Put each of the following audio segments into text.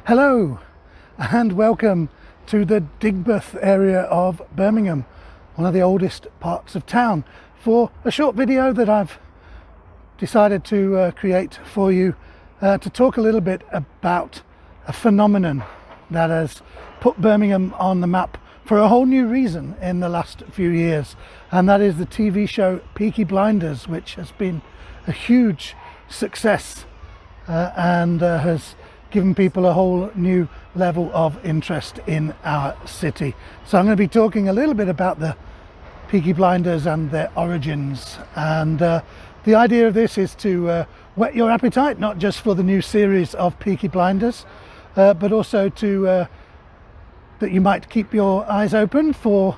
Hello and welcome to the Digbeth area of Birmingham, one of the oldest parts of town, for a short video that I've decided to create for you to talk a little bit about a phenomenon that has put Birmingham on the map for a whole new reason in the last few years, and that is the TV show Peaky Blinders, which has been a huge success and has given people a whole new level of interest in our city. So I'm going to be talking a little bit about the Peaky Blinders and their origins, and the idea of this is to whet your appetite, not just for the new series of Peaky Blinders, but also to that you might keep your eyes open for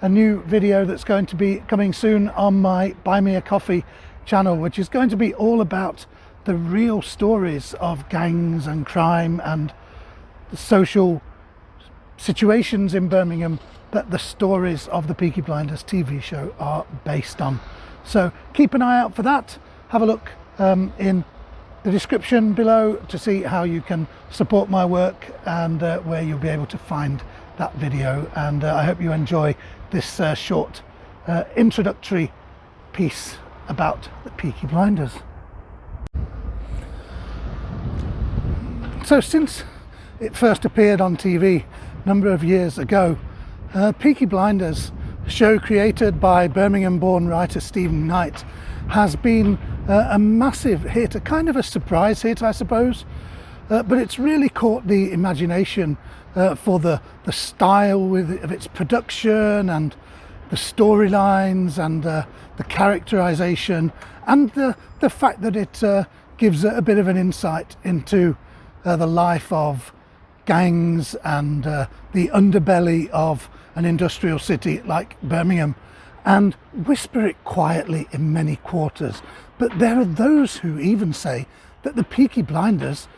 a new video that's going to be coming soon on my Buy Me a Coffee channel, which is going to be all about the real stories of gangs and crime and the social situations in Birmingham that the stories of the Peaky Blinders TV show are based on. So keep an eye out for that. Have a look in the description below to see how you can support my work and where you'll be able to find that video. And I hope you enjoy this short introductory piece about the Peaky Blinders. So since it first appeared on TV a number of years ago, Peaky Blinders, a show created by Birmingham-born writer Stephen Knight, has been a massive hit, a kind of a surprise hit, I suppose, but it's really caught the imagination for the style of its production and the storylines and the characterization, and the fact that it gives a bit of an insight into the life of gangs and the underbelly of an industrial city like Birmingham, and whisper it quietly in many quarters. But there are those who even say that the Peaky Blinders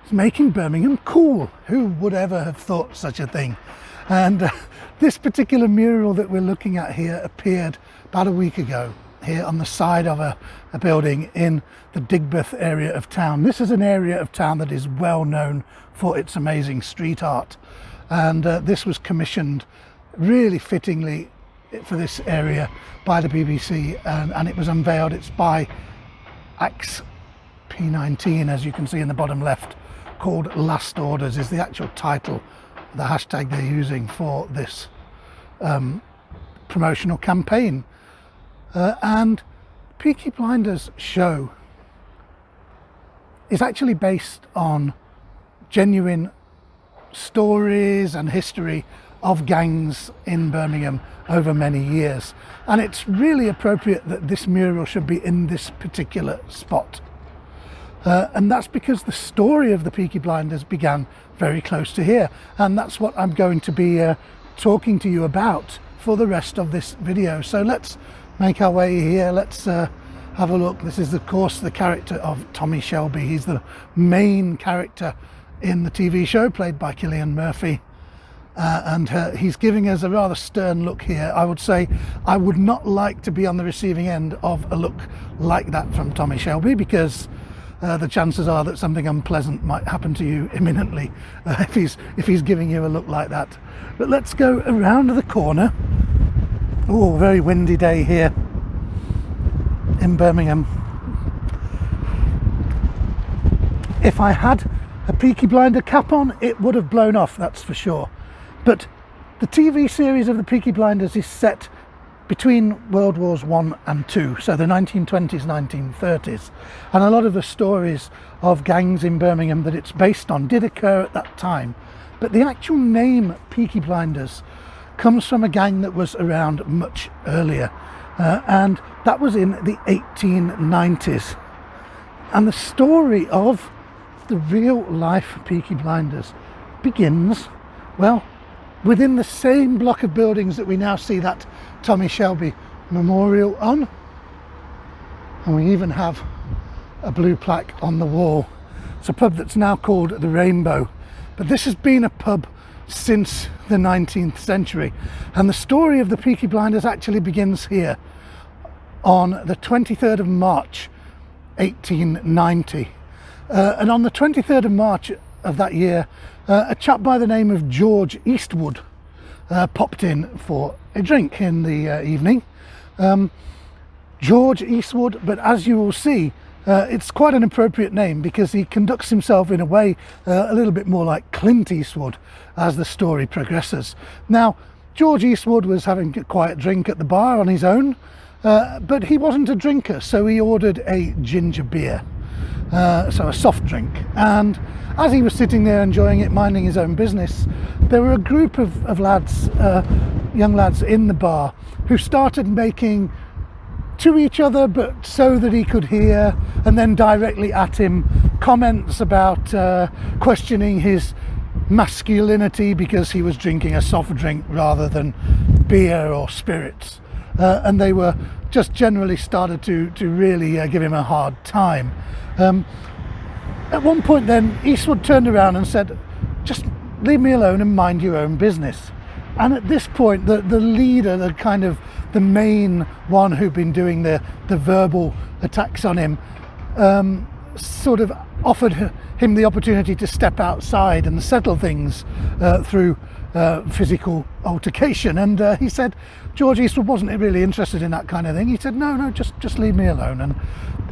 is making Birmingham cool. Who would ever have thought such a thing? And this particular mural that we're looking at here appeared about a week ago here on the side of a building in the Digbeth area of town. This is an area of town that is well known for its amazing street art, and this was commissioned really fittingly for this area by the BBC, and it was unveiled. It's by Axe P19, as you can see in the bottom left, called Last Orders is the actual title, the hashtag they're using for this promotional campaign. And Peaky Blinders show is actually based on genuine stories and history of gangs in Birmingham over many years, and it's really appropriate that this mural should be in this particular spot, and that's because the story of the Peaky Blinders began very close to here, and that's what I'm going to be talking to you about for the rest of this video. So let's make our way here. Let's have a look. This is of course the character of Tommy Shelby. He's the main character in the TV show, played by Cillian Murphy, and he's giving us a rather stern look here. I would say I would not like to be on the receiving end of a look like that from Tommy Shelby, because the chances are that something unpleasant might happen to you imminently if he's giving you a look like that. But let's go around the corner. Oh, very windy day here in Birmingham. If I had a Peaky Blinder cap on, it would have blown off, that's for sure. But the TV series of the Peaky Blinders is set between World Wars I and II, so the 1920s, 1930s. And a lot of the stories of gangs in Birmingham that it's based on did occur at that time. But the actual name Peaky Blinders comes from a gang that was around much earlier, and that was in the 1890s. And the story of the real life Peaky Blinders begins, well, within the same block of buildings that we now see that Tommy Shelby memorial on, and we even have a blue plaque on the wall. It's a pub that's now called the Rainbow, but this has been a pub since the 19th century, and the story of the Peaky Blinders actually begins here on the 23rd of March 1890, and on the 23rd of March of that year, a chap by the name of George Eastwood popped in for a drink in the evening. George Eastwood, but as you will see, it's quite an appropriate name because he conducts himself in a way a little bit more like Clint Eastwood as the story progresses. Now, George Eastwood was having a quiet drink at the bar on his own, but he wasn't a drinker, so he ordered a ginger beer, so a soft drink. And as he was sitting there enjoying it, minding his own business, there were a group of lads, young lads in the bar, who started making to each other, but so that he could hear, and then directly at him, comments about questioning his masculinity because he was drinking a soft drink rather than beer or spirits, and they were just generally started to really give him a hard time. At one point then, Eastwood turned around and said, "Just leave me alone and mind your own business." And at this point, the leader, the main one who'd been doing the verbal attacks on him, sort of offered him the opportunity to step outside and settle things through physical altercation. And he said George Eastwood wasn't really interested in that kind of thing. He said, no, just leave me alone. And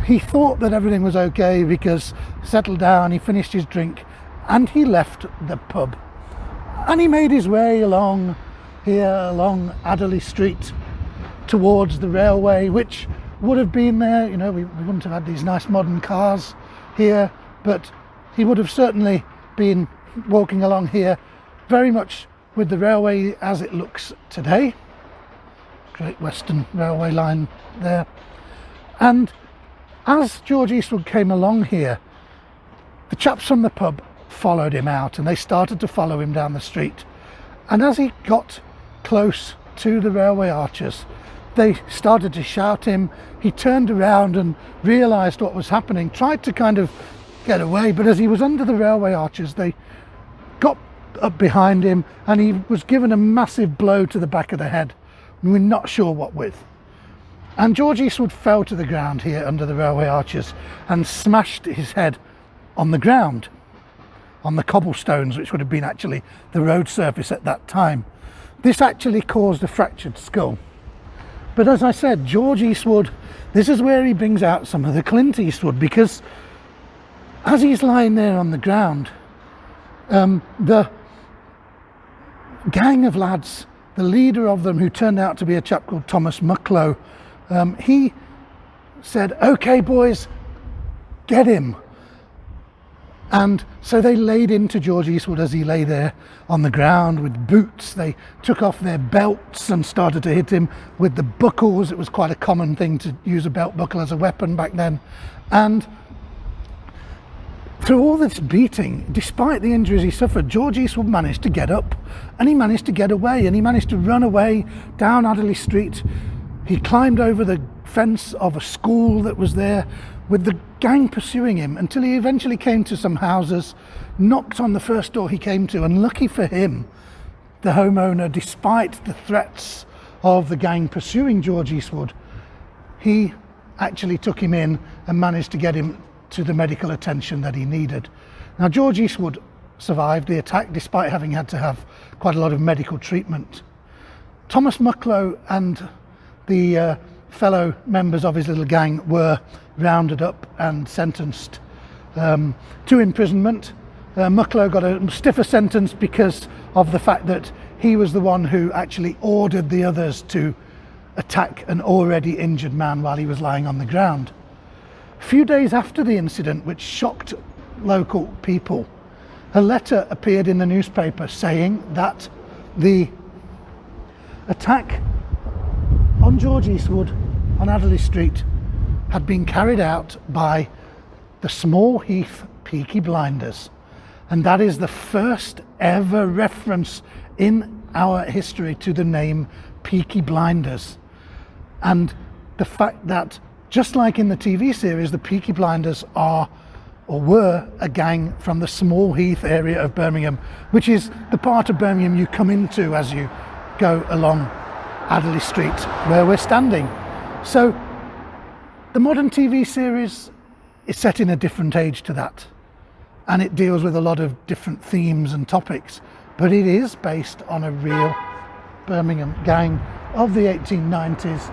he thought that everything was okay because settled down, he finished his drink, and he left the pub. And he made his way along Adderley Street towards the railway, which would have been there. You know, we wouldn't have had these nice modern cars here, but he would have certainly been walking along here very much with the railway as it looks today. Great Western Railway line there. And as George Eastwood came along here, the chaps from the pub followed him out, and they started to follow him down the street. And as he got close to the railway arches, they started to shout him. He turned around and realised what was happening, tried to kind of get away, but as he was under the railway arches, they got up behind him and he was given a massive blow to the back of the head. We're not sure what with. And George Eastwood fell to the ground here under the railway arches and smashed his head on the ground, on the cobblestones, which would have been actually the road surface at that time. This actually caused a fractured skull. But as I said, George Eastwood, this is where he brings out some of the Clint Eastwood, because as he's lying there on the ground, the gang of lads, the leader of them, who turned out to be a chap called Thomas Mucklow, he said, "Okay, boys, get him." And so they laid into George Eastwood as he lay there on the ground with boots. They took off their belts and started to hit him with the buckles. It was quite a common thing to use a belt buckle as a weapon back then. And through all this beating, despite the injuries he suffered, George Eastwood managed to get up, and he managed to get away, and he managed to run away down Adderley Street. He climbed over the fence of a school that was there, with the gang pursuing him, until he eventually came to some houses, knocked on the first door he came to, and lucky for him, the homeowner, despite the threats of the gang pursuing George Eastwood, he actually took him in and managed to get him to the medical attention that he needed. Now, George Eastwood survived the attack despite having had to have quite a lot of medical treatment. Thomas Mucklow and the fellow members of his little gang were rounded up and sentenced to imprisonment. Mucklow got a stiffer sentence because of the fact that he was the one who actually ordered the others to attack an already injured man while he was lying on the ground. A few days after the incident, which shocked local people, a letter appeared in the newspaper saying that the attack on George Eastwood on Adderley Street had been carried out by the Small Heath Peaky Blinders, and that is the first ever reference in our history to the name Peaky Blinders. And the fact that, just like in the TV series, the Peaky Blinders are or were a gang from the Small Heath area of Birmingham, which is the part of Birmingham you come into as you go along Adderley Street where we're standing. So the modern TV series is set in a different age to that, and it deals with a lot of different themes and topics, but it is based on a real Birmingham gang of the 1890s.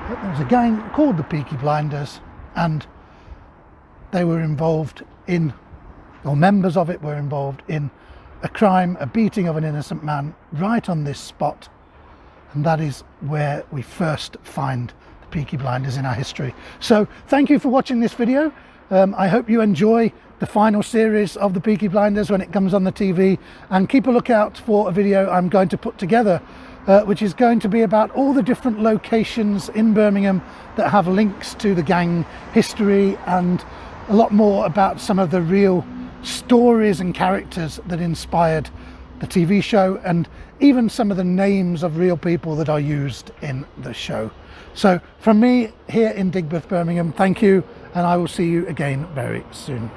There was a gang called the Peaky Blinders, and they were involved in, or members of it were involved in, a crime, a beating of an innocent man right on this spot, and that is where we first find the Peaky Blinders in our history. So thank you for watching this video. I hope you enjoy the final series of the Peaky Blinders when it comes on the TV, and keep a lookout for a video I'm going to put together which is going to be about all the different locations in Birmingham that have links to the gang history, and a lot more about some of the real stories and characters that inspired the TV show, and even some of the names of real people that are used in the show. So from me here in Digbeth, Birmingham, thank you, and I will see you again very soon.